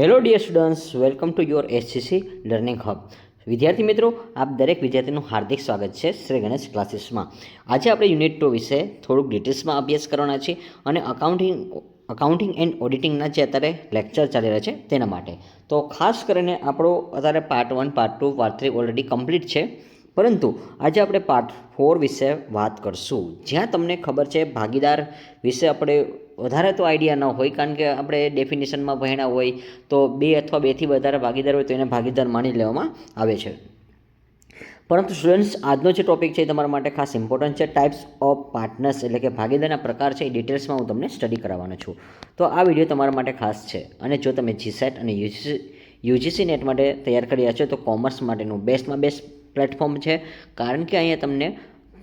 Hello dear students, welcome to your SCC learning hub. વિદ્યાર્થી મિત્રો, આપ દરેક વિદ્યાર્થીનું હાર્દિક સ્વાગત છે શ્રી ગણેશ ક્લાસીસમાં. આજે આપણે યુનિટ 2 વિશે થોડુંક ડિટેલ્સમાં અભ્યાસ કરવાના છે અને અકાઉન્ટિંગ એન્ડ ઓડિટિંગના જે અત્યારે લેક્ચર ચાલી રહ્યા છે તેના માટે. તો ખાસ કરીને આપણો અત્યારે part 1, part 2, part 3 already complete છે, પરંતુ આજે આપણે પાર્ટ 4 વિશે વાત કરશું, જ્યાં તમને ખબર છે ભાગીદાર વિશે આપણે વધારે તો આઈડિયા ન હોય, કારણ કે આપણે ડેફિનેશનમાં ભણ્યા હોય તો 2 અથવા 2થી વધારે ભાગીદાર હોય તો એને ભાગીદાર માની લેવામાં આવે છે. પરંતુ સ્ટુડન્ટ્સ, આજનો જે ટોપિક છે એ તમારા માટે ખાસ ઇમ્પોર્ટન્ટ છે. ટાઈપ્સ ઓફ પાર્ટનર્સ, એટલે કે ભાગીદારના પ્રકાર છે, એ ડિટેલ્સમાં હું તમને સ્ટડી કરાવવાનો છું. તો આ વિડીયો તમારા માટે ખાસ છે. અને જો તમે જીસેટ અને યુજીસી નેટ માટે તૈયાર કરી રહ્યા છો તો કોમર્સ માટેનું બેસ્ટમાં બેસ્ટ પ્લેટફોર્મ છે, કારણ કે અહીંયા તમને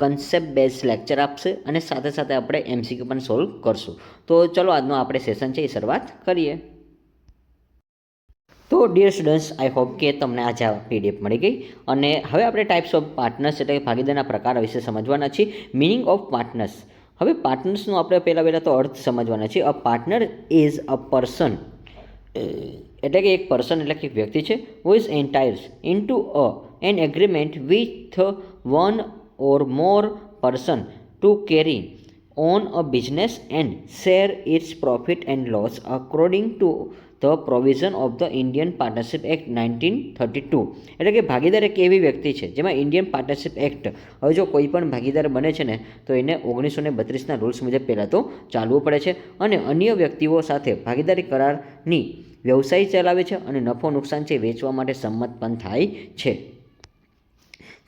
કન્સેપ્ટ બેઝ લેક્ચર આપશે અને સાથે સાથે આપણે એમસીક્યુ પણ સોલ્વ કરશું. તો ચલો આજનો આપણે સેશન છે એ શરૂઆત કરીએ. તો ડિયર સ્ટુડન્ટ્સ, આઈ હોપ કે તમને આજે આ પીડીએફ મળી ગઈ અને હવે આપણે ટાઈપ્સ ઓફ પાર્ટનર્સ એટલે કે ભાગીદારના પ્રકાર વિશે સમજવાના છીએ. Meaning of partners. હવે પાર્ટનર્સનું આપણે પહેલાં તો અર્થ સમજવાના છીએ. A partner is a person, એટલે કે એક પર્સન એટલે કે વ્યક્તિ છે, who is enters into an agreement with one or more person to carry on a business and share its profit and loss according to the provision of the Indian Partnership Act 1932. એટલે કે ભાગીદાર એક એવી વ્યક્તિ છે જેમાં Indian partnership act, હવે જો કોઈ પણ ભાગીદાર બને છે ને તો એને 1932ના રૂલ્સ મુજબ પહેલાં તો ચાલવું પડે છે અને અન્ય વ્યક્તિઓ સાથે ભાગીદારી કરારની વ્યવસાય ચલાવે છે અને નફો નુકસાન છે વેચવા માટે સંમત પણ થાય છે.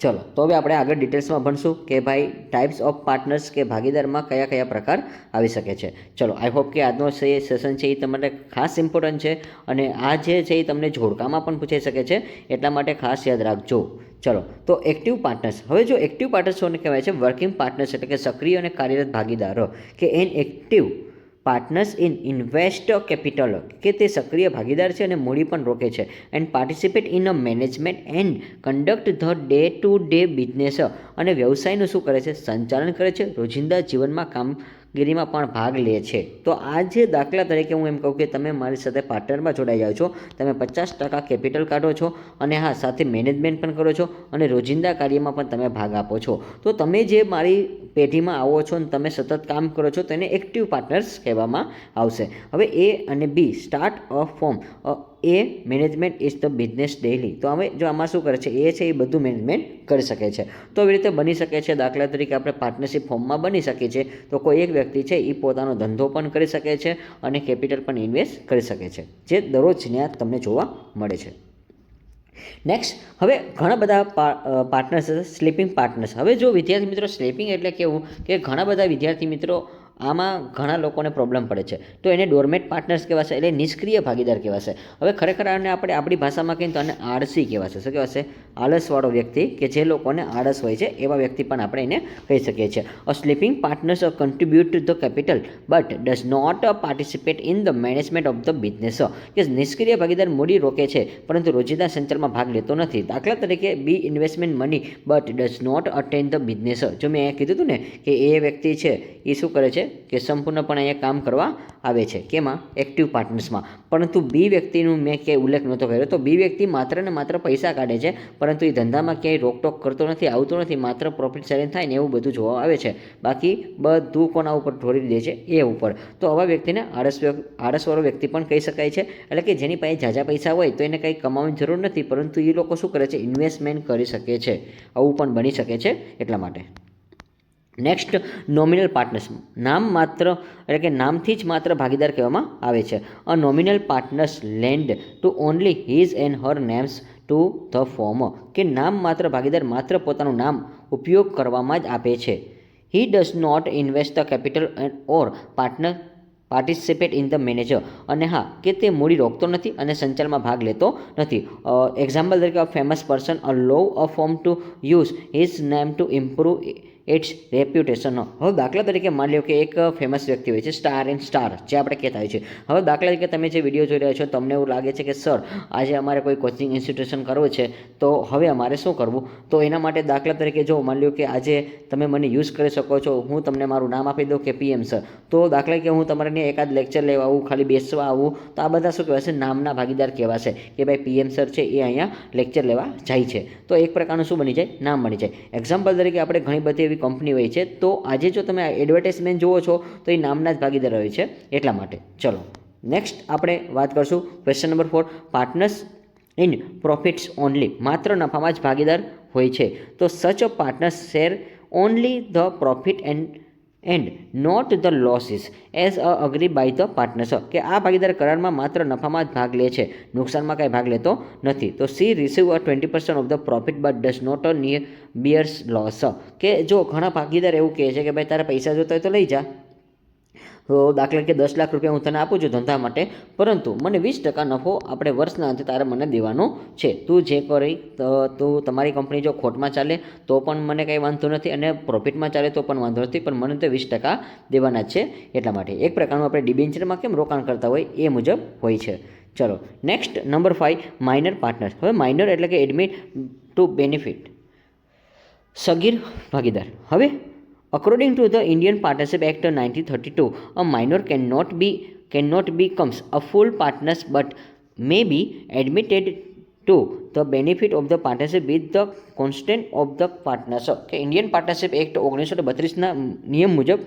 ચલો, તો હવે આપણે આગળ ડિટેલ્સમાં ભણશું કે ભાઈ ટાઈપ્સ ઓફ પાર્ટનર્સ કે ભાગીદારમાં કયા કયા પ્રકાર આવી શકે છે. ચલો, આઈ હોપ કે આજનો સેશન છે એ તમારે ખાસ ઇમ્પોર્ટન્ટ છે અને આ જે છે એ તમને જોડકામાં પણ પૂછાઈ શકે છે, એટલા માટે ખાસ યાદ રાખજો. ચલો, તો એક્ટિવ પાર્ટનર્સ. હવે જો એક્ટિવ પાર્ટનર્સ કોને કહેવાય છે? વર્કિંગ પાર્ટનર્સ એટલે કે સક્રિય અને કાર્યરત ભાગીદારો, કે an active partners in invest capital, કે તે સક્રિય ભાગીદાર છે અને મૂડી પણ રોકે છે. And participate in a management and conduct the day to day business, અને વ્યવસાયનું શું કરે છે? સંચાલન કરે છે, રોજિંદા જીવનમાં કામગીરીમાં પણ ભાગ લે છે. તો આ જે દાખલા તરીકે હું એમ કહું કે તમે મારી સાથે પાર્ટનરમાં જોડાઈ જાઓ છો, તમે 50% કેપિટલ કાઢો છો અને હા સાથે મેનેજમેન્ટ પણ કરો છો અને રોજિંદા કાર્યમાં પણ તમે ભાગ આપો છો, તો તમે જે મારી પેઢીમાં આવો છો અને તમે સતત કામ કરો છો તેને એક્ટિવ પાર્ટનર્સ કહેવામાં આવશે. હવે એ અને B, start a form A management is the business daily. તો હવે જો આમાં શું કરે છે? એ છે એ બધું મેનેજમેન્ટ કરી શકે છે. તો આવી રીતે બની શકે છે. દાખલા તરીકે આપણે પાર્ટનરશિપ ફોર્મમાં બની શકીએ છીએ તો કોઈ એક વ્યક્તિ છે એ પોતાનો ધંધો પણ કરી શકે છે અને કેપિટલ પણ ઇન્વેસ્ટ કરી શકે છે, જે દરરોજ ત્યાં તમને જોવા મળે છે. નેક્સ્ટ, હવે ઘણા બધા પાર્ટનર્સ છે. Sleeping partners. હવે જો વિદ્યાર્થી મિત્રો, સ્લીપિંગ એટલે કેવું કે ઘણા બધા વિદ્યાર્થી મિત્રો આમાં ઘણા લોકોને પ્રોબ્લેમ પડે છે, તો એને ડોરમેટ પાર્ટનર્સ કહેવાશે, એટલે નિષ્ક્રિય ભાગીદાર કહેવાશે. હવે ખરેખર આને આપણે આપણી ભાષામાં કહીએ તો આને આળસી કહેવાશે. શું કહેવાશે? આળસવાળો વ્યક્તિ, કે જે લોકોને આળસ હોય છે એવા વ્યક્તિ પણ આપણે એને કહી શકીએ છીએ. A sleeping partners contribute to the capital but does not participate in the management of the business, કે નિષ્ક્રિય ભાગીદાર મૂડી રોકે છે પરંતુ રોજિંદા સંચાલનમાં ભાગ લેતો નથી. દાખલા તરીકે B investment money but does not attend the business. જો મેં અહીંયા કીધું હતું ને કે એ વ્યક્તિ છે એ શું કરે છે કે સંપૂર્ણપણે અહીંયા કામ કરવા આવે છે, કેમાં? એક્ટિવ પાર્ટનર્સમાં. પરંતુ બી વ્યક્તિનું મેં ક્યાંય ઉલ્લેખ નહોતો કર્યો, તો બી વ્યક્તિ માત્ર ને માત્ર પૈસા કાઢે છે પરંતુ એ ધંધામાં ક્યાંય રોકટોક કરતો નથી, આવતો નથી, માત્ર પ્રોફિટ શેરિંગ થાય ને એવું બધું જોવા આવે છે, બાકી બધું કોના ઉપર ઢોળી દે છે? એ ઉપર. તો આવા વ્યક્તિને આળસવાળો વ્યક્તિ પણ કહી શકાય છે. એટલે કે જેની પાસે ઝાઝા પૈસા હોય તો એને કંઈ કમાવાની જરૂર નથી, પરંતુ એ લોકો શું કરે છે? ઇન્વેસ્ટમેન્ટ કરી શકે છે. આવું પણ બની શકે છે એટલા માટે. Next, nominal partners. નામ માત્ર, એટલે કે નામથી જ માત્ર ભાગીદાર કહેવામાં આવે છે. A nominal partners lend to only his and her names to the form, કે નામ માત્ર ભાગીદાર માત્ર પોતાનું નામ ઉપયોગ કરવામાં જ આપે છે. He does not invest the capital or participate in the manager, અને હા કે તે મૂડી રોકતો નથી અને સંચાલનમાં ભાગ લેતો નથી. એક્ઝામ્પલ તરીકે, a famous person allow a form to use his name to improve its reputation. હવે દાખલા તરીકે માની લો કે એક ફેમસ વ્યક્તિ હોય છે, સ્ટાર એન્ડ સ્ટાર જે આપણે કહેતા હોય છે. હવે દાખલા તરીકે તમે જે વિડીયો જોઈ રહ્યા છો, તમને એવું લાગે છે કે સર આજે અમારે કોઈ કોચિંગ ઇન્સ્ટિટ્યુશન કરવું છે, તો હવે અમારે શું કરવું? તો એના માટે દાખલા તરીકે જો માની લો કે આજે તમે મને યુઝ કરી શકો છો, હું તમને મારું નામ આપી દઉં કે PM સર, તો દાખલા કે હું તમારે ત્યાં એકાદ લેક્ચર લેવા આવું, ખાલી બેસવા આવું, તો આ બધા શું કહેવાશે? નામના ભાગીદાર કહેવાશે કે ભાઈ PM સર છે એ અહીંયા લેક્ચર લેવા જાય છે. તો એક પ્રકારનું શું બની જાય? નામ બની જાય. એક્ઝામ્પલ તરીકે આપણે ઘણી બધી એવી કંપની હોય છે, તો આજે જો તમે એડવર્ટાઇઝમેન્ટ જુઓ છો તો એ નામના જ ભાગીદાર હોય છે એટલા માટે. ચલો નેક્સ્ટ આપણે વાત કરશું question number 4, partners in profits only. માત્ર નફામાં જ ભાગીદાર હોય છે. તો such a partners share only the profit and not the losses as a agree by the partners. કે આ ભાગીદાર કરારમાં માત્ર નફામાં જ ભાગ લે છે, નુકસાનમાં કાંઈ ભાગ લેતો નથી. તો C receive a 20% of the profit but does not a bears loss. કે જો ઘણા ભાગીદાર એવું કહે છે કે ભાઈ તારે પૈસા જોતા હોય તો લઈ જા, તો દાખલા કે 10 લાખ રૂપિયા હું તને આપું છું ધંધા માટે, પરંતુ મને 20% નફો આપણે વર્ષના અંતે તારે મને દેવાનો છે. તું જે કરી તું તમારી કંપની જો ખોટમાં ચાલે તો પણ મને કંઈ વાંધો નથી, અને પ્રોફિટમાં ચાલે તો પણ વાંધો નથી, પણ મને તો 20% દેવાના જ છે. એટલા માટે એક પ્રકારનું આપણે ડિબેન્ચરમાં કેમ રોકાણ કરતા હોય એ મુજબ હોય છે. ચલો નેક્સ્ટ નંબર 5, માઇનર પાર્ટનર્સ. હવે માઇનર એટલે કે એડમિટ ટુ બેનિફિટ, સગીર ભાગીદાર. હવે according to the Indian Partnership Act 1932, a minor cannot becomes a full partner but may be admitted to the benefit of the partnership with the consent of the partners. કે Indian partnership act 1932ના નિયમ મુજબ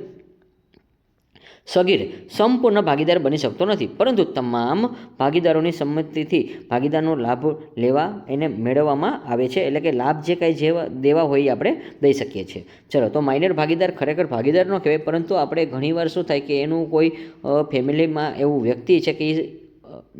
સગીર સંપૂર્ણ ભાગીદાર બની શકતો નથી, પરંતુ તમામ ભાગીદારોની સંમતિથી ભાગીદારનો લાભ લેવા એને મેળવવામાં આવે છે. એટલે કે લાભ જે કાંઈ દેવા હોય એ આપણે દઈ શકીએ છીએ. ચલો તો માઇનર ભાગીદાર ખરેખર ભાગીદાર ન કહેવાય, પરંતુ આપણે ઘણીવાર શું થાય કે એનું કોઈ ફેમિલીમાં એવું વ્યક્તિ છે કે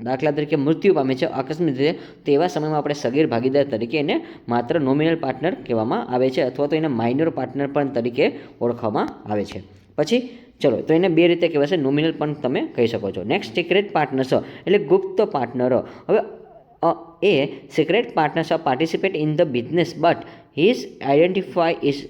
દાખલા તરીકે મૃત્યુ પામે છે આકસ્મિક રીતે, તો એવા સમયમાં આપણે સગીર ભાગીદાર તરીકે એને માત્ર નોમિનલ પાર્ટનર કહેવામાં આવે છે, અથવા તો એને માઇનર પાર્ટનર પણ તરીકે ઓળખવામાં આવે છે. પછી ચલો તો એને બે રીતે કહેવાશે, નોમિનલ પણ તમે કહી શકો છો. નેક્સ્ટ સિક્રેટ પાર્ટનર્સ એટલે ગુપ્ત પાર્ટનર. હવે a secret partners participate in the business but his identify is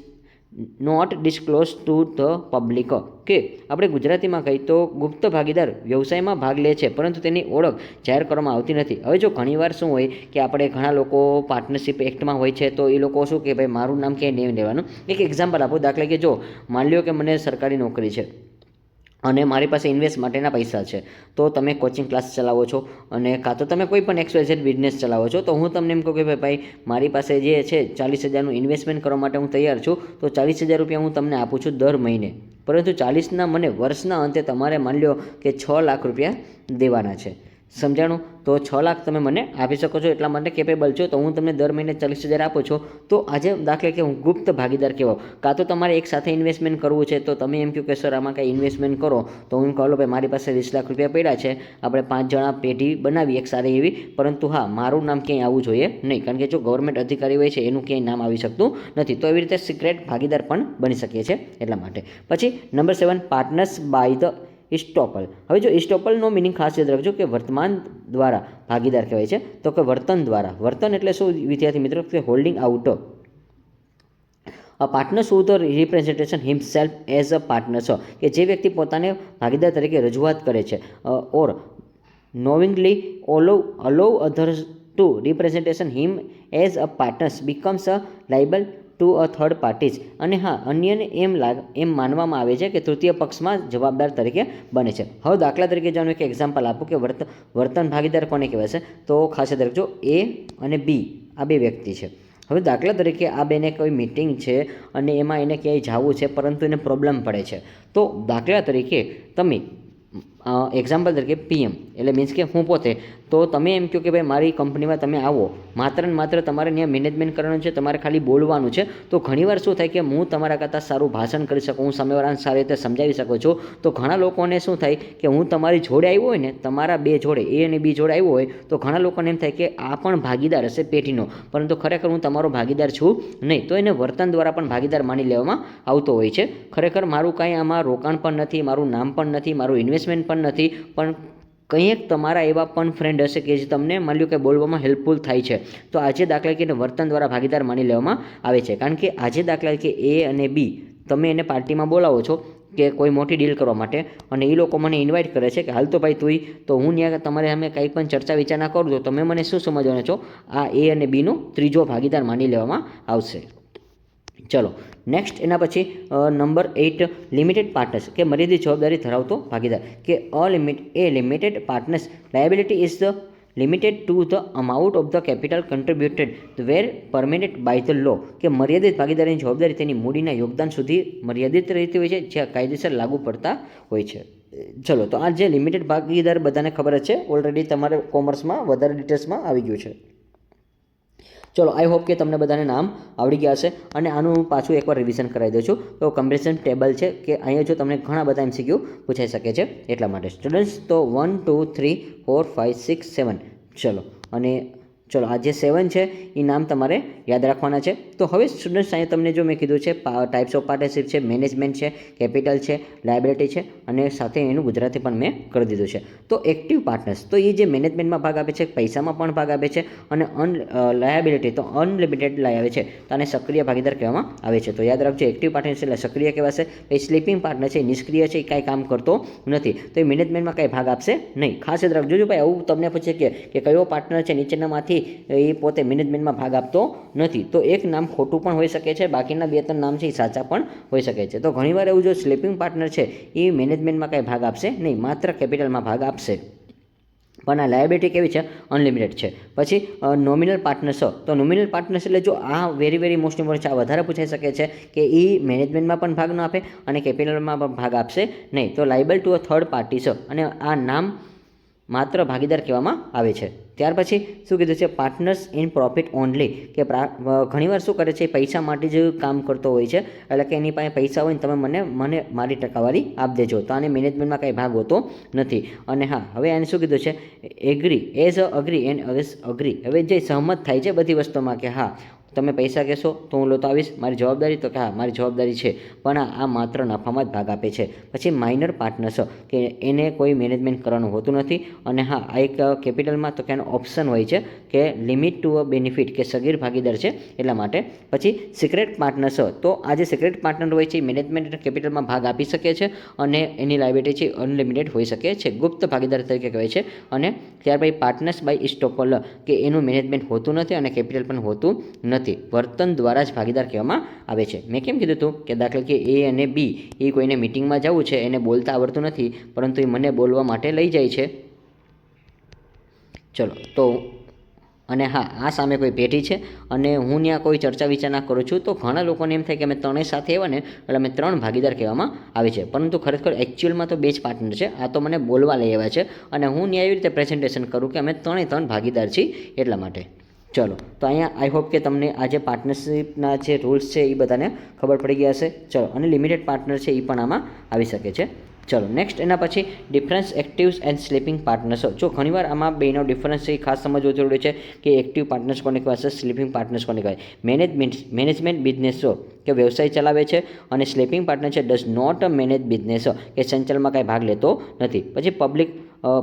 not disclose to the public. કે આપણે ગુજરાતીમાં કહીએ તો ગુપ્ત ભાગીદાર વ્યવસાયમાં ભાગ લે છે, પરંતુ તેની ઓળખ જાહેર કરવામાં આવતી નથી. હવે જો ઘણીવાર શું હોય કે આપણે ઘણા લોકો પાર્ટનરશિપ એક્ટમાં હોય છે, તો એ લોકો શું કે ભાઈ મારું નામ ક્યાંય નહીં લેવાનું. એક એક્ઝામ્પલ આપો, દાખલા કે જો માની લો કે મને સરકારી નોકરી છે અને મારી પાસે ઇન્વેસ્ટ માટેના પૈસા છે, તો તમે કોચિંગ ક્લાસ ચલાવો છો અને કાં તો તમે કોઈ પણ XYZ બિઝનેસ ચલાવો છો, તો હું તમને એમ કહું કે ભાઈ મારી પાસે જે છે 40,000નું ઇન્વેસ્ટમેન્ટ કરવા માટે હું તૈયાર છું, તો 40,000 રૂપિયા હું તમને આપું છું દર મહિને, પરંતુ 40ના મને વર્ષના અંતે તમારે માની લો કે 6 લાખ રૂપિયા દેવાના છે. સમજાણું? તો 6 લાખ તમે મને આપી શકો છો, એટલા માટે કેપેબલ છો, તો હું તમને દર મહિને 40,000 આપું છું. તો આજે દાખલા કે હું ગુપ્ત ભાગીદાર કહેવાઉં. કાં તો તમારે એક સાથે ઇન્વેસ્ટમેન્ટ કરવું છે, તો તમે એમ કહો કે સર આમાં કંઈ ઇન્વેસ્ટમેન્ટ કરો, તો હું કહું ભાઈ મારી પાસે 20 લાખ રૂપિયા પડ્યા છે, આપણે 5 જણા પેઢી બનાવી એક સારી એવી, પરંતુ હા મારું નામ ક્યાંય આવવું જોઈએ નહીં, કારણ કે જો ગવર્મેન્ટ અધિકારી હોય છે એનું ક્યાંય નામ આવી શકતું નથી. તો એવી રીતે સિક્રેટ ભાગીદાર પણ બની શકીએ છીએ એટલા માટે. પછી નંબર 7, પાર્ટનર્સ બાય ધ ઇસ્ટોપલ. હવે જો ઇસ્ટોપલનો મિનિંગ ખાસ યાદ રાખજો કે વર્તમાન દ્વારા ભાગીદાર કહેવાય છે, તો કે વર્તન દ્વારા. વર્તન એટલે શું વિદ્યાર્થી મિત્રો? કે holding out a partners who the representation himself as a partners. કે જે વ્યક્તિ પોતાને ભાગીદાર તરીકે રજૂઆત કરે છે, or knowingly allow others to representation him as a partners becomes a liable to a third parties. અને હા, અન્યને એમ માનવામાં આવે છે કે તૃતીય પક્ષમાં જવાબદાર તરીકે બને છે. હવે દાખલા તરીકે જાણો એક એક્ઝામ્પલ આપું કે વર્તન ભાગીદાર કોને કહેવાય છે, તો ખાસ યાદ રાખજો A અને B આ બે વ્યક્તિ છે. હવે દાખલા તરીકે આ બેને કોઈ મિટિંગ છે અને એમાં એને ક્યાંય જવું છે, પરંતુ એને પ્રોબ્લેમ પડે છે, તો દાખલા તરીકે તમે એક્ઝામ્પલ તરીકે PM એટલે મીન્સ કે હું પોતે, તો તમે એમ કહો કે ભાઈ મારી કંપનીમાં તમે આવો, માત્ર ને માત્ર તમારે ત્યાં મેનેજમેન્ટ કરવાનું છે, તમારે ખાલી બોલવાનું છે. તો ઘણીવાર શું થાય કે હું તમારા કરતાં સારું ભાષણ કરી શકું, હું સામેવાળાને સારી રીતે સમજાવી શકું છું, તો ઘણા લોકોને શું થાય કે હું તમારી જોડે આવ્યો હોય ને, તમારા બે જોડે A અને B જોડે આવ્યો હોય, તો ઘણા લોકોને એમ થાય કે આ પણ ભાગીદાર હશે પેઢીનો, પરંતુ ખરેખર હું તમારો ભાગીદાર છું નહીં. તો એને વર્તન દ્વારા પણ ભાગીદાર માની લેવામાં આવતો હોય છે. ખરેખર મારું કાંઈ આમાં રોકાણ પણ નથી, મારું નામ પણ નથી, મારું ઇન્વેસ્ટમેન્ટ પણ નથી, પણ કંઈક તમારા એવા પણ ફ્રેન્ડ હશે કે જે તમને માની લો કે બોલવામાં હેલ્પફુલ થાય છે, તો આજે દાખલા તરીકે વર્તન દ્વારા ભાગીદાર માની લેવામાં આવે છે. કારણ કે આજે દાખલા તરીકે એ અને બી તમે એને પાર્ટીમાં બોલાવો છો કે કોઈ મોટી ડીલ કરવા માટે, અને એ લોકો મને ઇન્વાઇટ કરે છે કે હાલ તો ભાઈ તું, તો હું ત્યાં તમારે અમે કંઈ પણ ચર્ચા વિચારણા કરું તો તમે મને શું સમજવાના છો, આ એ અને બીનો ત્રીજો ભાગીદાર માની લેવામાં આવશે. ચલો નેક્સ્ટ એના પછી નંબર 8 લિમિટેડ પાર્ટનર્સ કે મર્યાદિત જવાબદારી ધરાવતો ભાગીદાર કે limited partners liability is the limited to the amount of the capital contributed where permitted by the law કે મર્યાદિત ભાગીદારીની જવાબદારી તેની મૂડીના યોગદાન સુધી મર્યાદિત રહેતી હોય છે, જ્યાં કાયદેસર લાગુ પડતા હોય છે. ચલો તો આ જે લિમિટેડ ભાગીદાર બધાને ખબર જ છે, ઓલરેડી તમારે કોમર્સમાં વધારે ડિટેલ્સમાં આવી ગયું છે. ચલો આઈ હોપ કે તમને બધાને નામ આવડી ગયા હશે, અને આનું હું પાછું એકવાર રિવિઝન કરાવી દઉં છું. તો કમ્પેરિઝન ટેબલ છે કે અહીંયા જો તમને ઘણા બધા MCQ પૂછાઈ શકે છે, એટલા માટે સ્ટુડન્ટ્સ તો 1 2 3 4 5 6 7 ચલો, અને ચલો આ જે 7 છે એ નામ તમારે યાદ રાખવાના છે. તો હવે સ્ટુડન્ટ્સ અહીંયા તમને જો મેં કીધું છે ટાઈપ્સ ઓફ પાર્ટનરશિપ છે, મેનેજમેન્ટ છે, કેપિટલ છે, લાયબિલિટી છે, અને સાથે એનું ગુજરાતી પણ મેં કરી દીધું છે. તો એક્ટિવ પાર્ટનર્સ તો એ જે મેનેજમેન્ટમાં ભાગ આપે છે, પૈસામાં પણ ભાગ આપે છે, અને લાયબિલિટી તો અનલિમિટેડ લાય આવે છે, તો આને સક્રિય ભાગીદાર કહેવામાં આવે છે. તો યાદ રાખજો એક્ટિવ પાર્ટનર્સ એટલે સક્રિય કહેવાશે. પછી સ્લીપિંગ પાર્ટનર છે, નિષ્ક્રિય છે, એ કાંઈ કામ કરતો નથી, તો એ મેનેજમેન્ટમાં કાંઈ ભાગ આપશે નહીં. ખાસ યાદ રાખજો ભાઈ, આવું તમને પૂછે કે કયો પાર્ટનર છે નીચેનામાંથી એ પોતે મેનેજમેન્ટમાં ભાગ આપતો નથી, તો એક નામ ખોટું પણ હોઈ શકે છે, બાકીના 2-3 નામ છે એ સાચા પણ હોઈ શકે છે. તો ઘણીવાર એવું જો સ્લીપિંગ પાર્ટનર છે એ મેનેજમેન્ટમાં કાંઈ ભાગ આપશે નહીં, માત્ર કેપિટલમાં ભાગ આપશે. પણ આ લાયબિલિટી કેવી છે, અનલિમિટેડ છે. પછી નોમિનલ પાર્ટનર્સ, તો નોમિનલ પાર્ટનર્સ એટલે જો આ વેરી મોસ્ટ ઇમ્પોર્ટન્ટ છે, આ વધારે પૂછાઈ શકે છે કે એ મેનેજમેન્ટમાં પણ ભાગ ન આપે અને કેપિટલમાં પણ ભાગ આપશે નહીં, તો liable to a third party છે, અને આ નામ માત્ર ભાગીદાર કહેવામાં આવે છે. ત્યાર પછી શું કીધું છે, પાર્ટનર્સ ઇન પ્રોફિટ ઓનલી કે ઘણીવાર શું કરે છે, પૈસા માટે જ કામ કરતો હોય છે, એટલે કે એની પાસે પૈસા હોય ને તમે મને મારી ટકાવારી આપી દેજો, તો આને મેનેજમેન્ટમાં કાંઈ ભાગ હોતો નથી. અને હા હવે એને શું કીધું છે, agree as agree and agree, હવે જે સહમત થાય છે બધી વસ્તુમાં કે હા તમે પૈસા કહેશો તો હું લોતો આવીશ, મારી જવાબદારી, તો કે હા મારી જવાબદારી છે, પણ આ માત્ર નફામાં જ ભાગ આપે છે. પછી માઇનર પાર્ટનર્સ કે એને કોઈ મેનેજમેન્ટ કરવાનું હોતું નથી, અને હા આ એક કેપિટલમાં તો કે એનો ઓપ્શન હોય છે કે લિમિટ ટુ અ બેનિફિટ કે સગીર ભાગીદાર છે એટલા માટે. પછી સિક્રેટ પાર્ટનર્સ, તો આ જે સિક્રેટ પાર્ટનર હોય છે એ મેનેજમેન્ટ અને કેપિટલમાં ભાગ આપી શકે છે, અને એની લાયબિલિટી છે અનલિમિટેડ હોઈ શકે છે, ગુપ્ત ભાગીદાર તરીકે કહેવાય છે. અને ત્યારબાદ પાર્ટનર્સ બાય ઇસ્ટોપલ કે એનું મેનેજમેન્ટ હોતું નથી અને કેપિટલ પણ હોતું નથી, વર્તન દ્વારા જ ભાગીદાર કહેવામાં આવે છે. મેં કેમ કીધું હતું કે દાખલા કે એ અને બી એ કોઈને મિટિંગમાં જવું છે, એને બોલતા આવડતું નથી, પરંતુ એ મને બોલવા માટે લઈ જાય છે. ચલો તો અને હા આ સામે કોઈ પેઢી છે અને હું ત્યાં કોઈ ચર્ચા વિચારણા કરું છું, તો ઘણા લોકોને એમ થાય કે અમે ત્રણેય સાથે આવ્યા ને એટલે અમે 3 ભાગીદાર કહેવામાં આવે છે, પરંતુ ખરેખર એકચ્યુઅલમાં તો 2 જ પાર્ટનર છે. આ તો મને બોલવા લઈ આવ્યા છે, અને હું ત્યાં એવી રીતે પ્રેઝન્ટેશન કરું કે અમે 3 ભાગીદાર છીએ એટલા માટે. ચલો તો અહીંયા આઈ હોપ કે તમને આ જે પાર્ટનરશિપના જે રૂલ્સ છે એ બધાને ખબર પડી ગયા હશે. ચલો અને લિમિટેડ પાર્ટનર છે એ પણ આમાં આવી શકે છે. ચલો નેક્સ્ટ એના પછી ડિફરન્સ એક્ટિવ્સ એન્ડ સ્લીપિંગ પાર્ટનર્સ. જો ઘણીવાર આમાં બેનો ડિફરન્સ છે એ ખાસ સમજવો જરૂરી છે કે એક્ટિવ પાર્ટનર્સ કોને કહેવાય, સ્લીપિંગ પાર્ટનર્સ કોને કહેવાય. મેનેજમેન્ટ બિઝનેસ કે વ્યવસાય ચલાવે છે, અને સ્લીપિંગ પાર્ટનર છે ડઝ નોટ મેનેજ બિઝનેસ કે સંચાલનમાં કાંઈ ભાગ લેતો નથી. પછી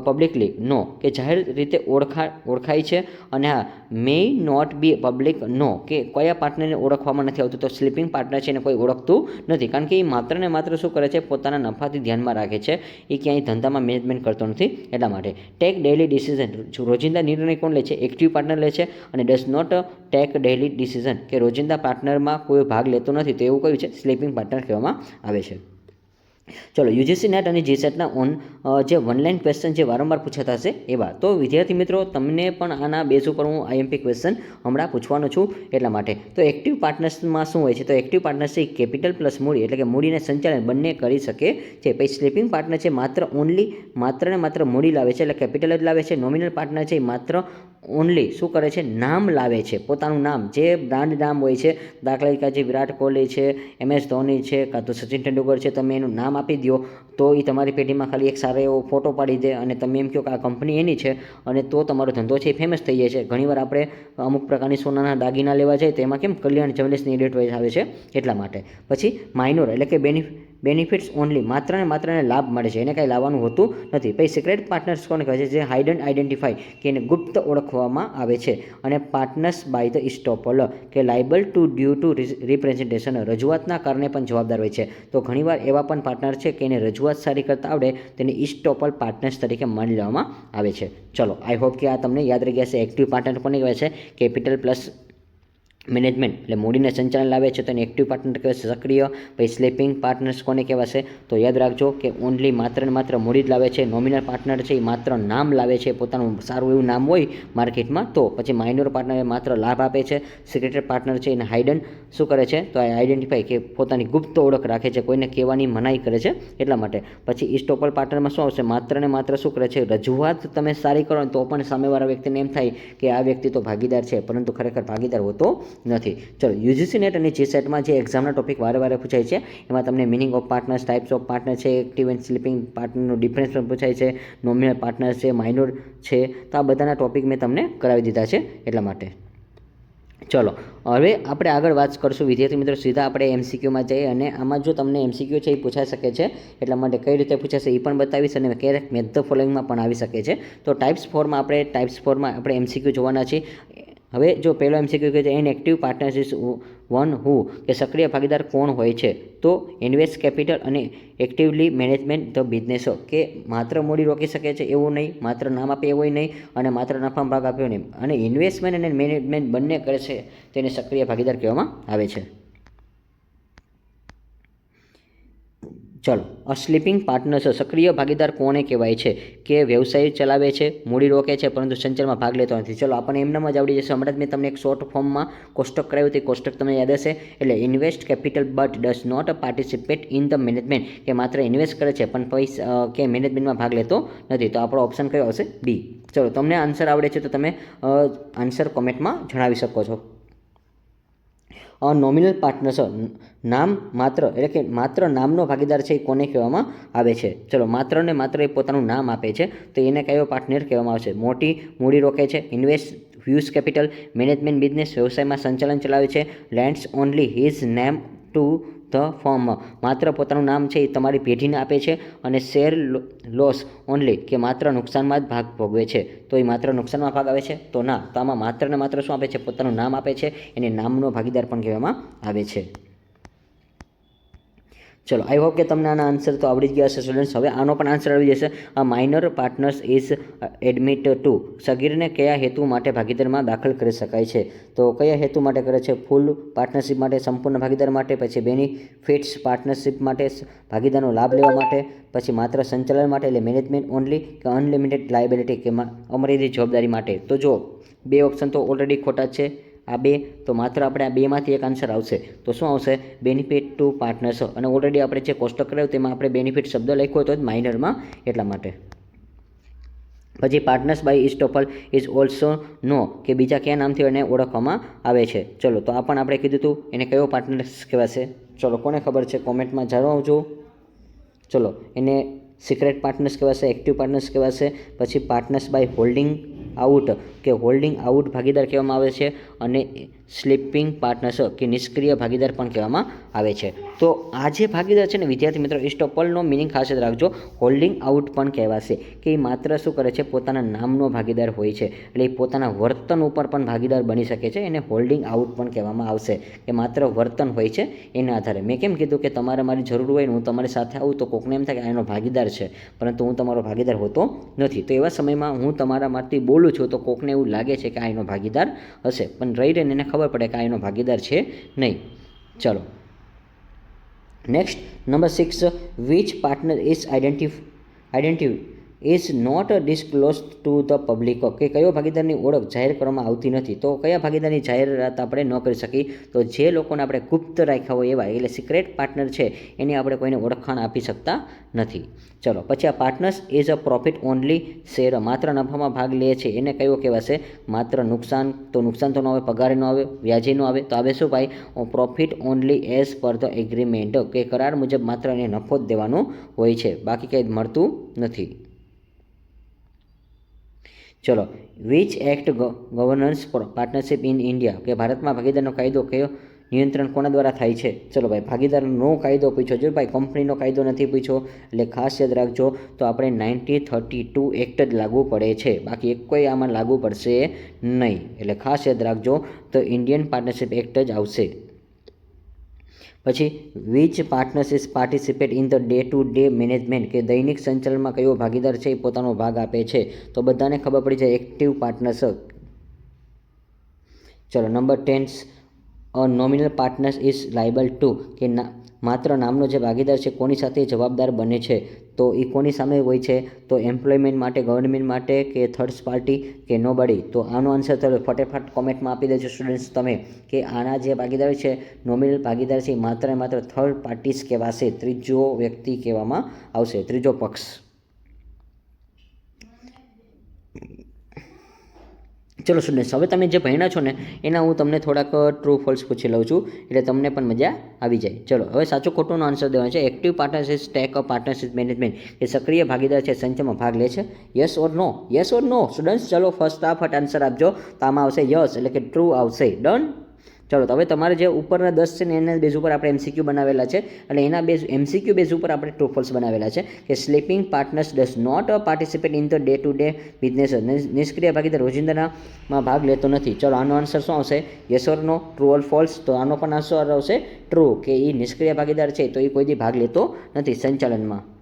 પબ્લિકલી નો કે જાહેર રીતે ઓળખાય છે, અને હા મે નોટ બી પબ્લિક નો કે કયા પાર્ટનરને ઓળખવામાં નથી આવતું, તો સ્લીપિંગ પાર્ટનર છે એને કોઈ ઓળખતું નથી, કારણ કે એ માત્ર ને માત્ર શું કરે છે, પોતાના નફાથી ધ્યાનમાં રાખે છે, એ ક્યાંય ધંધામાં મેનેજમેન્ટ કરતો નથી એટલા માટે. ટેક ડેઇલી ડિસિઝન, રોજિંદા નિર્ણય કોણ લે છે, એક્ટિવ પાર્ટનર લે છે, અને does not take daily decision કે રોજિંદા પાર્ટનરમાં કોઈ ભાગ લેતો નથી, તો એવું કયું છે, સ્લીપિંગ પાર્ટનર કહેવામાં આવે છે. ચલો યુજીસી નેટ અને જીસેટના જે ઓનલાઈન ક્વેશ્ચન જે વારંવાર પૂછાતા હશે એવા, તો વિદ્યાર્થી મિત્રો તમને પણ આના બેઝ ઉપર હું આઈએમપી ક્વેશ્ચન હમણાં પૂછવાનો છું એટલા માટે. તો એક્ટિવ પાર્ટનર્સમાં શું હોય છે, તો એક્ટિવ પાર્ટનર્સ એ કેપિટલ પ્લસ મૂડી એટલે કે મૂડીને સંચાલન બંને કરી શકે છે. પછી સ્લીપિંગ પાર્ટનર છે માત્ર ને માત્ર મૂડી લાવે છે એટલે કેપિટલ જ લાવે છે. નોમિનલ પાર્ટનર છે એ માત્ર ઓનલી શું કરે છે, નામ લાવે છે, પોતાનું નામ જે બ્રાન્ડ નામ હોય છે, દાખલા તરીકે જે વિરાટ કોહલી છે, MS ધોની છે, કાં તો સચિન તેંડુલકર છે, તમે એનું નામ આપી દો તો એ તમારી પેઢીમાં ખાલી એક સારો એવો ફોટો પાડી દે અને તમે એમ કહો કે આ કંપની એની છે, અને તો તમારો ધંધો છે એ ફેમસ થઈ જાય છે. ઘણીવાર આપણે અમુક પ્રકારની સોનાના દાગીના લેવા જાય તો એમાં કેમ કલ્યાણ જ્વેલર્સની એડવર્ટાઇઝ આવે છે એટલા માટે. પછી માઇનોર એટલે કે બેનિફિટ્સ ઓનલી, માત્ર ને માત્ર એને લાભ મળે છે, એને કાંઈ લાવવાનું હોતું નથી. પછી સિક્રેટ પાર્ટનર્સ કોને કહે છે? જે હાઇડન આઇડેન્ટિફાઈ, કે એને ગુપ્ત ઓળખવામાં આવે છે. અને પાર્ટનર્સ બાય ધ ઇસ્ટોપલ, કે liable to due to representation, રજૂઆતના કારણે પણ જવાબદાર હોય છે. તો ઘણીવાર એવા પણ પાર્ટનર છે કે એને રજૂઆત સારી કરતા આવડે તેને ઇસ્ટોપલ પાર્ટનર્સ તરીકે માની લેવામાં આવે છે. ચલો, આઈ હોપ કે આ તમને યાદ રહી ગયા છે. એક્ટિવ પાર્ટનર કોને કહેવાય છે? કેપિટલ પ્લસ મેનેજમેન્ટ, એટલે મૂડીને સંચાલન લાવે છે તો એને એક્ટિવ પાર્ટનર કહેવાય, સક્રિય. પછી સ્લીપિંગ પાર્ટનર્સ કોને કહેવાશે? તો યાદ રાખજો કે ઓનલી માત્ર ને માત્ર મૂડી જ લાવે છે. નોમિનલ પાર્ટનર છે એ માત્ર નામ લાવે છે, પોતાનું સારું એવું નામ હોય માર્કેટમાં તો. પછી માઇનોર પાર્ટનર એ માત્ર લાભ આપે છે. સિક્રેટેડ પાર્ટનર છે એને હાઇડન શું કરે છે? તો આઈડેન્ટિફાઈ, કે પોતાની ગુપ્ત ઓળખ રાખે છે, કોઈને કહેવાની મનાઈ કરે છે એટલા માટે. પછી ઇસ્ટોપલ પાર્ટનરમાં શું આવશે? માત્ર ને માત્ર શું કરે છે? રજૂઆત તમે સારી કરો તો પણ સામેવાળા વ્યક્તિને એમ થાય કે આ વ્યક્તિ તો ભાગીદાર છે, પરંતુ ખરેખર ભાગીદાર હોતો નથી. ચલો, યુજીસી નેટ અને જીસેટમાં જે એક્ઝામના ટોપિક વારે પૂછાય છે એમાં તમને meaning of partners, types of partner છે, એક્ટિવ એન્ડ સ્લીપિંગ પાર્ટનરનો ડિફરન્સ પણ પૂછાય છે, નોમિનલ પાર્ટનર છે, માઇનોર છે. તો આ બધાના ટોપિક મેં તમને કરાવી દીધા છે એટલા માટે. ચલો, હવે આપણે આગળ વાત કરશું વિદ્યાર્થી મિત્રો, સીધા આપણે એમસીક્યુમાં જઈએ. અને આમાં જો તમને એમસીક્યુ છે એ પૂછાઈ શકે છે, એટલા માટે કઈ રીતે પૂછાશે એ પણ બતાવીશ, અને ક્યારેક મેથ ધ ફોલોઈંગમાં પણ આવી શકે છે. તો ટાઈપ્સ ફોરમાં આપણે એમસીક્યુ જોવાના છીએ. હવે જો પહેલો એમસીક્યુ કહે છે an active partners is one who, કે સક્રિય ભાગીદાર કોણ હોય છે? તો ઇન્વેસ્ટ કેપિટલ અને એક્ટિવલી મેનેજમેન્ટ ધ બિઝનેસ, કે માત્ર મૂડી રોકી શકે છે એવું નહીં, માત્ર નામ આપે એવું નહીં, અને માત્ર નફામાં ભાગ આપ્યો નહીં, અને ઇન્વેસ્ટમેન્ટ અને મેનેજમેન્ટ બંને કરે છે તેને સક્રિય ભાગીદાર કહેવામાં આવે છે. ચલો, સ્લીપિંગ પાર્ટનર્સ, સક્રિય ભાગીદાર કોને કહેવાય છે? કે વ્યવસાય ચલાવે છે, મૂડી રોકે છે, પરંતુ સંચારમાં ભાગ લેતો નથી. ચલો, આપણને એમનામ જ આવડી જશે. હમણાં જ મેં તમને એક શોર્ટ ફોર્મમાં કોષ્ટક કરાવ્યું હતું, કોષ્ટક તમને યાદ હશે. એટલે invest capital but does not participate in the management, કે માત્ર ઇન્વેસ્ટ કરે છે પણ પૈસા કે મેનેજમેન્ટમાં ભાગ લેતો નથી. તો આપણો ઓપ્શન કયો આવશે? બી. ચલો, તમને આન્સર આવડે છે તો તમે આન્સર કોમેન્ટમાં જણાવી શકો છો. નોમિનલ પાર્ટનર્સ, નામ માત્ર, એટલે કે માત્ર નામનો ભાગીદાર છે એ કોને કહેવામાં આવે છે? ચલો, માત્ર ને માત્ર એ પોતાનું નામ આપે છે તો એને કયો પાર્ટનર કહેવામાં આવશે? મોટી મૂડી રોકે છે, invest huge capital, management business, વ્યવસાયમાં સંચાલન ચલાવે છે, lands only his name to the firm, માત્ર પોતાનું નામ છે એ તમારી પેઢીને આપે છે, અને શેર લોસ ઓનલી, કે માત્ર નુકસાનમાં જ ભાગ ભોગવે છે. તો એ માત્ર નુકસાનમાં ભાગ આવે છે? તો ના. તો આમાં માત્ર ને માત્ર શું આપે છે? પોતાનું નામ આપે છે, એને નામનો ભાગીદાર પણ કહેવામાં આવે છે. ચલો, આઈ હોપ કે તમને આના આન્સર તો આવડી જ ગયા હશે સ્ટુડન્ટ્સ. હવે આનો પણ આન્સર આવી જશે. Minor partners is admit to, સગીરને કયા હેતુ માટે ભાગીદારમાં દાખલ કરી શકાય છે? તો કયા હેતુ માટે કરે છે? ફૂલ પાર્ટનરશિપ માટે, સંપૂર્ણ ભાગીદાર માટે, પછી બેનિફિટ્સ પાર્ટનરશિપ માટે, ભાગીદારનો લાભ લેવા માટે, પછી માત્ર સંચાલન માટે એટલે મેનેજમેન્ટ ઓનલી, કે અનલિમિટેડ લાયબિલિટી, કે અમર્યાદિત જવાબદારી માટે. તો જો બે ઓપ્શન તો ઓલરેડી ખોટા જ છે, આ બે. તો માત્ર આપણે આ બેમાંથી એક આન્સર આવશે. તો શું આવશે? Benefit to partners. અને ઓલરેડી આપણે જે કોષ્ટક કરાવ્યું તેમાં આપણે બેનિફિટ શબ્દ લખ્યો હતો જ માઇનરમાં, એટલા માટે. પછી પાર્ટનર્સ બાય ઇસ્ટોપલ ઇઝ ઓલ્સો નો, કે બીજા કયા નામથી એને ઓળખવામાં આવે છે? ચલો, તો આ પણ આપણે કીધું હતું. એને કયો પાર્ટનર્સ કહેવાશે? ચલો, કોને ખબર છે કોમેન્ટમાં જણાવજો. ચલો, એને સિક્રેટ પાર્ટનર્સ કહેવાશે, એક્ટિવ પાર્ટનર્સ કહેવાશે. પછી પાર્ટનર્સ બાય હોલ્ડિંગ આઉટ, કે હોલ્ડિંગ આઉટ ભાગીદાર કહેવામાં આવે છે. અને સ્લીપિંગ પાર્ટનર્સ, કે નિષ્ક્રિય ભાગીદાર પણ કહેવામાં આવે છે. તો આ જે ભાગીદાર છે ને વિદ્યાર્થી મિત્રો, ઇસ્ટોપલનો મિનિંગ ખાસ યાદ રાખજો. હોલ્ડિંગ આઉટ પણ કહેવાશે, કે એ માત્ર શું કરે છે? પોતાના નામનો ભાગીદાર હોય છે, એટલે એ પોતાના વર્તન ઉપર પણ ભાગીદાર બની શકે છે. એને હોલ્ડિંગ આઉટ પણ કહેવામાં આવશે, કે માત્ર વર્તન હોય છે એના આધારે. મેં કેમ કીધું કે તમારે મારી જરૂર હોય ને હું તમારી સાથે આવું તો કોકને એમ થાય કે આ એનો ભાગીદાર છે, પરંતુ હું તમારો ભાગીદાર હોતો નથી. તો એવા સમયમાં હું તમારામાંથી બોલું છું તો કોકને એવું લાગે છે કે આ એનો ભાગીદાર હશે, પણ રહી રહીને એને ખબર પડે કે આ એનો ભાગીદાર છે નહીં. ચલો, next number 6, which partner is identity is not disclose to the public, કે કયો ભાગીદારની ઓળખ જાહેર કરવામાં આવતી નથી? તો કયા ભાગીદારની જાહેરાત આપણે ન કરી શકીએ? તો જે લોકોને આપણે ગુપ્ત રાખ્યા હોય એવા, એટલે સિક્રેટ પાર્ટનર છે એની આપણે કોઈને ઓળખાણ આપી શકતા નથી. ચલો, પછી આ partners is a profit only share, માત્ર નફામાં ભાગ લે છે એને કયો કહેવાશે? માત્ર નુકસાન તો ન આવે, પગારે ન આવે, વ્યાજે ન આવે, તો આવે શું ભાઈ? Profit only as per the agreement, કે કરાર મુજબ માત્ર એને નફો જ દેવાનો હોય છે, બાકી કંઈ મળતું નથી. ચલો, which act governance partnership in India, કે ભારતમાં ભાગીદારનો કાયદો કયો નિયંત્રણ કોના દ્વારા થાય છે? ચલો ભાઈ, ભાગીદારનો કાયદો પૂછ્યો. જો ભાઈ કંપનીનો કાયદો નથી પૂછ્યો, એટલે ખાસ યાદ રાખજો. તો આપણે 1932 એક્ટ જ લાગુ પડે છે, બાકી એક કોઈ આમાં લાગુ પડશે નહીં. એટલે ખાસ યાદ રાખજો, તો ઇન્ડિયન પાર્ટનરશિપ એક્ટ જ આવશે. પછી which partners participate in the day to day management, કે દૈનિક સંચાલનમાં કયો ભાગીદાર છે એ પોતાનો ભાગ આપે છે? તો બધાને ખબર પડી જાય, એક્ટિવ પાર્ટનર્સ. ચલો number 10, nominal partners is liable to, કે માત્ર નામનો જે ભાગીદાર છે કોની સાથે જવાબદાર બને છે? તો એ કોની સામે હોય છે? તો એમ્પ્લોયમેન્ટ માટે, ગવર્નમેન્ટ માટે, કે થર્ડ પાર્ટી, કે નોબડી? તો આનો આન્સર તમે ફટાફટ કોમેન્ટમાં આપી દેજો સ્ટુડન્ટ્સ તમે, કે આના જે ભાગીદાર છે, નોમિનલ ભાગીદાર છે, માત્ર ને માત્ર થર્ડ પાર્ટીસ કહેવાશે, ત્રીજો વ્યક્તિ કહેવામાં આવશે, ત્રીજો પક્ષ. ચલો સ્ટુડન્ટ્સ, હવે તમે જે ભણ્યા છો ને એના હું તમને થોડાક ટ્રુ ફોલ્સ પૂછી લઉં છું, એટલે તમને પણ મજા આવી જાય. ચલો હવે સાચો ખોટોનો આન્સર દેવાનો છે. Active partnership take a partnership management, કે સક્રિય ભાગીદાર છે સંચયમાં ભાગ લે છે? Yes or no? Yes or no students? ચલો ફટાફટ આન્સર આપજો. તો આમાં આવશે યસ, એટલે કે ટ્રુ આવશે. ડન. ચલો તો હવે તમારે જે ઉપરના 10 છે ને એના બેઝ ઉપર આપણે MCQ બનાવેલા છે, એટલે એના MCQ બેઝ ઉપર આપણે ટ્રુ ફોલ્સ બનાવેલા છે, કે sleeping partners does not participate in the day to day business, નિષ્ક્રિય ભાગીદાર રોજિંદામાં ભાગ લેતો નથી. ચલો આનો આન્સર શું આવશે? Yes or no, true or false? તો આનો પણ આન્સર આવશે ટ્રુ, કે એ નિષ્ક્રિય ભાગીદાર છે તો એ કોઈ દી ભાગ લેતો નથી સંચાલનમાં.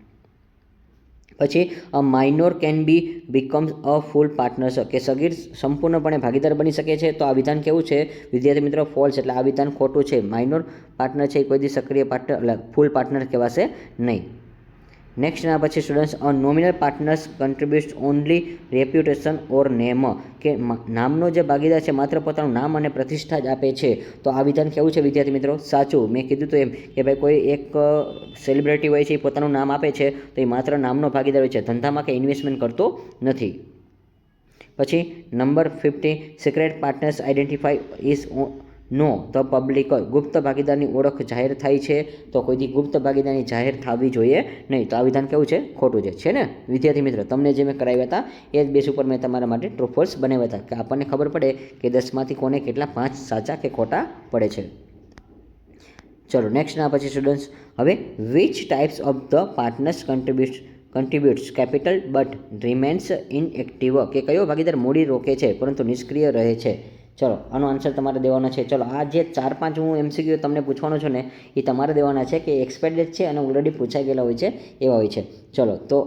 પછી a minor can be becomes a full partners, કે સગીર સંપૂર્ણપણે ભાગીદાર બની શકે છે. તો આ વિધાન કેવું છે વિદ્યાર્થી મિત્રો? ફોલ્સ, એટલે આ વિધાન ખોટું છે. માઇનોર પાર્ટનર છે એ કોઈ દી સક્રિય પાર્ટનર એટલે ફૂલ પાર્ટનર કહેવાશે નહીં. નેક્સ્ટના પછી students, nominal partners contributes only reputation or name, કે નામનો જે ભાગીદાર છે માત્ર પોતાનું નામ અને પ્રતિષ્ઠા જ આપે છે. તો આ વિધાન કેવું છે વિદ્યાર્થી મિત્રો? સાચું. મેં કીધું તો એમ કે ભાઈ કોઈ એક સેલિબ્રિટી હોય છે એ પોતાનું નામ આપે છે તો એ માત્ર નામનો ભાગીદાર હોય છે, ધંધામાં કે ઇન્વેસ્ટમેન્ટ કરતો નથી. પછી number 50, secret partners identify is know the public, ગુપ્ત ભાગીદારની ઓળખ જાહેર થાય છે? તો કોઈથી ગુપ્ત ભાગીદારની જાહેર થવી જોઈએ નહીં. તો આ વિધાન કેવું છે? ખોટું છે ને વિદ્યાર્થી મિત્રો? તમને જે મેં કરાવ્યા હતા એ જ બેસ ઉપર મેં તમારા માટે ટ્રુ ફોલ્સ બનાવ્યા હતા, કે આપણને ખબર પડે કે 10માંથી કોને કેટલા 5 સાચા કે ખોટા પડે છે. ચલો નેક્સ્ટના પછી સ્ટુડન્ટ્સ, હવે which types of the partners contributes capital but remains inactive, કે કયો ભાગીદાર મૂડી રોકે છે પરંતુ નિષ્ક્રિય રહે છે? ચલો આનો આન્સર તમારે દેવાનો છે. ચલો આ જે 4-5 હું MCQ તમને પૂછવાનો છું ને એ તમારે દેવાના છે, કે એક્સપેક્ટેડ છે અને ઓલરેડી પૂછાઈ ગયેલા હોય છે એવા હોય છે. ચલો તો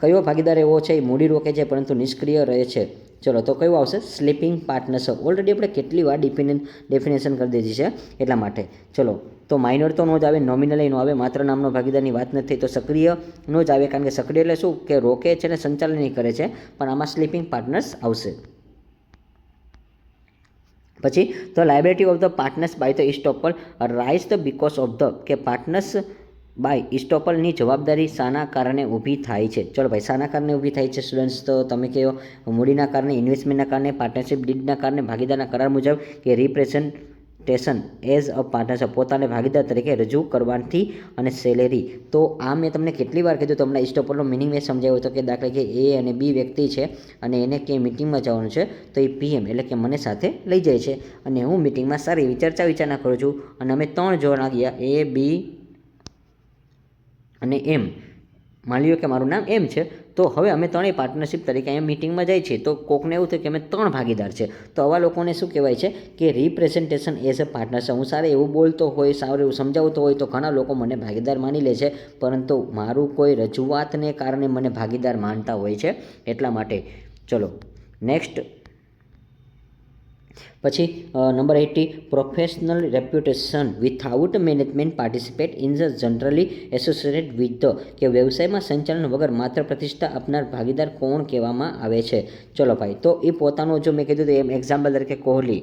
કયો ભાગીદાર એવો છે એ મૂડી રોકે છે પરંતુ નિષ્ક્રિય રહે છે? ચલો તો કયું આવશે? Sleeping partners. ઓલરેડી આપણે કેટલી વાર ડેફિનેશન કરી દીધી છે એટલા માટે. ચલો તો માઇનર તો નો જ આવે, નોમિનલી નો આવે, માત્ર નામનો ભાગીદારની વાત નથી, તો સક્રિય નો જ આવે, કારણ કે સક્રિય એટલે શું કે રોકે છે ને સંચાલન નહીં કરે છે, પણ આમાં સ્લીપિંગ પાર્ટનર્સ આવશે. પછી the liability of the partners by the estoppel rise the because of the, કે પાર્ટનર્સ બાય ઇસ્ટોપલની જવાબદારી શાના કારણે ઊભી થાય છે? ચલો ભાઈ, શાના કારણે ઊભી થાય છે સ્ટુડન્ટ્સ? તો તમે કહો મૂડીના કારણે, ઇન્વેસ્ટમેન્ટના કારણે, પાર્ટનરશિપ ડીડના કારણે, ભાગીદારના કરાર મુજબ, કે રિપ્રેઝન્ટેશન એઝ અ પાર્ટનરશિપ, પોતાને ભાગીદાર તરીકે રજૂ કરવાથી, અને સેલેરી. તો આ મેં તમને કેટલી વાર કીધું, તમને ઇસ્ટોપલનો મિનિંગ મેં સમજાવ્યો હતો, કે દાખલા કે A અને B વ્યક્તિ છે અને એને ક્યાંય મિટિંગમાં જવાનું છે તો એ PM એટલે કે મને સાથે લઈ જાય છે, અને હું મિટિંગમાં સારી એવી વિચારણા કરું છું, અને અમે 3 જણા ગયા, A, B અને M. માની લો કે મારું નામ M છે, તો હવે અમે 3 પાર્ટનરશિપ તરીકે અહીંયા મિટિંગમાં જાય છે, તો કોકને એવું થાય કે અમે 3 ભાગીદાર છે, તો આવા લોકોને શું કહેવાય છે? કે રિપ્રેઝન્ટેશન એઝ અ પાર્ટનરશિપ. હું સારું એવું બોલતો હોય, સારું એવું સમજાવતો હોય તો ઘણા લોકો મને ભાગીદાર માની લે છે, પરંતુ મારું કોઈ રજૂઆતને કારણે મને ભાગીદાર માનતા હોય છે એટલા માટે. ચલો નેક્સ્ટ પછી number 80, professional reputation without management participate in the generally associated with the, કે વ્યવસાયમાં સંચાલન વગર માત્ર પ્રતિષ્ઠા આપનાર ભાગીદાર કોણ કહેવામાં આવે છે? ચલો ભાઈ, તો એ પોતાનો જો મેં કીધું તો એમ એક્ઝામ્પલ તરીકે કોહલી,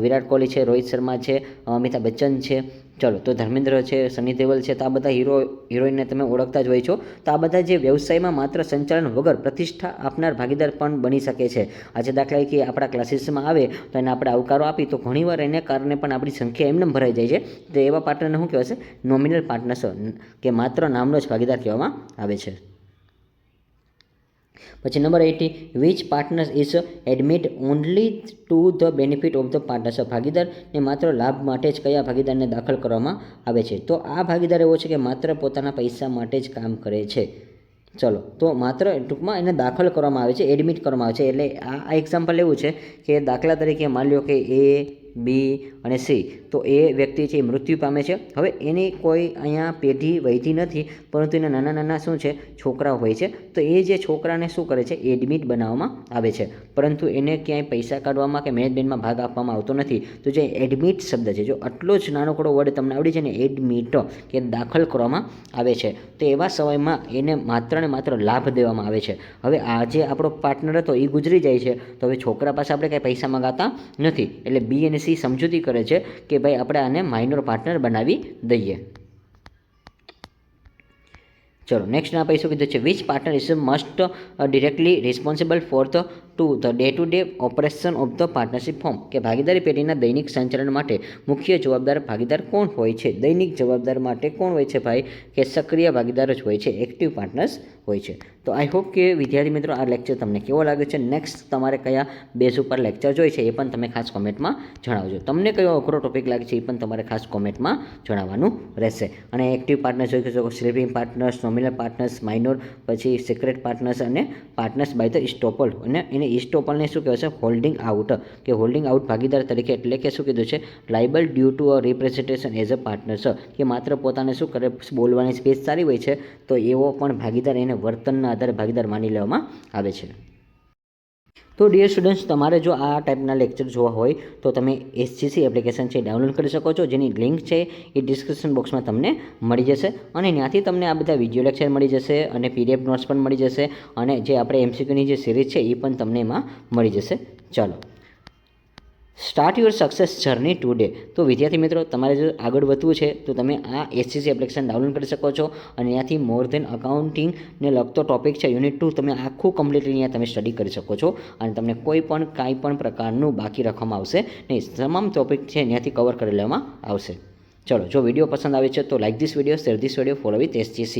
વિરાટ કોહલી છે, રોહિત શર્મા છે, અમિતાભ બચ્ચન છે, ચલો તો ધર્મેન્દ્ર છે, સની દેવલ છે, તો આ બધા હિરોઈનને તમે ઓળખતા જ હોય છો. તો આ બધા જે વ્યવસાયમાં માત્ર સંચાલન વગર પ્રતિષ્ઠા આપનાર ભાગીદાર પણ બની શકે છે. આજે દાખલા કે આપણા ક્લાસીસમાં આવે તો એને આપણે આવકારો આપી તો ઘણીવાર એને કારણે પણ આપણી સંખ્યા એમને ભરાઈ જાય છે. તો એવા પાર્ટનરને શું કહેવાશે? નોમિનલ પાર્ટનર્સ, કે માત્ર નામનો જ ભાગીદાર કહેવામાં આવે છે. પછી number 80, which partners is admit only to the benefit of the partners. ભાગીદારને માત્ર લાભ માટે જ કયા ભાગીદારને દાખલ કરવામાં આવે છે? તો આ ભાગીદાર એવો છે કે માત્ર પોતાના પૈસા માટે જ કામ કરે છે. ચલો, તો માત્ર ટૂંકમાં એને દાખલ કરવામાં આવે છે, એડમિટ કરવામાં આવે છે. એટલે આ એક્ઝામ્પલ એવું છે કે દાખલા તરીકે માની લો કે A, B અને C, તો એ વ્યક્તિ છે એ મૃત્યુ પામે છે. હવે એની કોઈ અહીંયા પેઢી વહેતી નથી, પરંતુ એના નાના નાના શું છે, છોકરાઓ હોય છે. તો એ જે છોકરાને શું કરે છે, એડમિટ બનાવવામાં આવે છે, પરંતુ એને ક્યાંય પૈસા કાઢવામાં કે મેનેજમેન્ટમાં ભાગ આપવામાં આવતો નથી. તો જે એડમિટ શબ્દ છે, જો આટલો જ નાનકડો વર્ડ તમને આવડી છે ને, એડમિટ, કે દાખલ કરવામાં આવે છે, તો એવા સમયમાં એને માત્ર ને માત્ર લાભ દેવામાં આવે છે. હવે આ જે આપણો પાર્ટનર હતો એ ગુજરી જાય છે, તો હવે છોકરા પાસે આપણે કંઈ પૈસા મંગાતા નથી. એટલે B અને C સમજૂતી કરે છે કે ભાઈ આપણે આને માઇનોર પાર્ટનર બનાવી દઈએ. ચલો, નેક્સ્ટ આપણે શું કીધું છે, which partner is must directly responsible for the day to day operation of the partnership form. કે ભાગીદારી પેઢીના દૈનિક સંચાલન માટે મુખ્ય જવાબદાર ભાગીદાર કોણ હોય છે? દૈનિક જવાબદાર માટે કોણ હોય છે ભાઈ? કે સક્રિય ભાગીદાર જ હોય છે, એક્ટિવ પાર્ટનર્સ હોય છે. તો આઈ હોપ કે વિદ્યાર્થી મિત્રો આ લેક્ચર તમને કેવો લાગે છે. નેક્સ્ટ તમારે કયા બેઝ ઉપર લેક્ચર જોઈએ છે એ પણ તમે ખાસ કોમેન્ટમાં જણાવજો. તમને કયો અઘરો ટોપિક લાગે છે એ પણ તમારે ખાસ કોમેન્ટમાં જણાવવાનું રહેશે. અને એક્ટિવ પાર્ટનર્સ જોઈ શકો, sleeping partners, nominal partners, minor, પછી સિક્રેટ પાર્ટનર્સ અને પાર્ટનર્સ બાય ધ ઇસ્ટોપલ. અને એને ઇસ્ટોપલને શું કહેવાય છે? Holding out. કે હોલ્ડિંગ આઉટ ભાગીદાર તરીકે, એટલે કે શું કીધું છે, liable due to a representation as a partners. કે માત્ર પોતાને શું કરે, બોલવાની સ્પેસ સારી હોય છે, તો એવો પણ ભાગીદાર એને વર્તનના આધારે ભાગીદાર માની લેવામાં આવે છે. તો ડિયર સ્ટુડન્ટ્સ, તમારે જો આ ટાઈપના લેક્ચર જોવા હોય તો તમે SGC એપ્લિકેશન છે ડાઉનલોડ કરી શકો છો, જેની લિંક છે એ ડિસ્ક્રિપ્શન બોક્સમાં તમને મળી જશે. અને ત્યાંથી તમને આ બધા વિડીયો લેક્ચર મળી જશે, અને PDF નોટ્સ પણ મળી જશે, અને જે આપણે MCQની જે સિરીઝ છે એ પણ તમને એમાં મળી જશે. ચાલો, start your success journey today. તો વિદ્યાર્થી મિત્રો, તમારે જો આગળ વધવું છે તો તમે આ SGC એપ્લિકેશન ડાઉનલોડ કરી શકો છો, અને ત્યાંથી મોર ધેન અકાઉન્ટિંગને લગતો ટોપિક છે યુનિટ 2, તમે આખું કમ્પ્લીટલી અહીંયા તમે સ્ટડી કરી શકો છો, અને તમને કોઈ પણ કાંઈ પણ પ્રકારનું બાકી રાખવામાં આવશે નહીં. તમામ ટોપિક છે ત્યાંથી કવર કરી લેવામાં આવશે. ચલો, જો વિડીયો પસંદ આવે છે તો like this video, share this video, follow with SGC.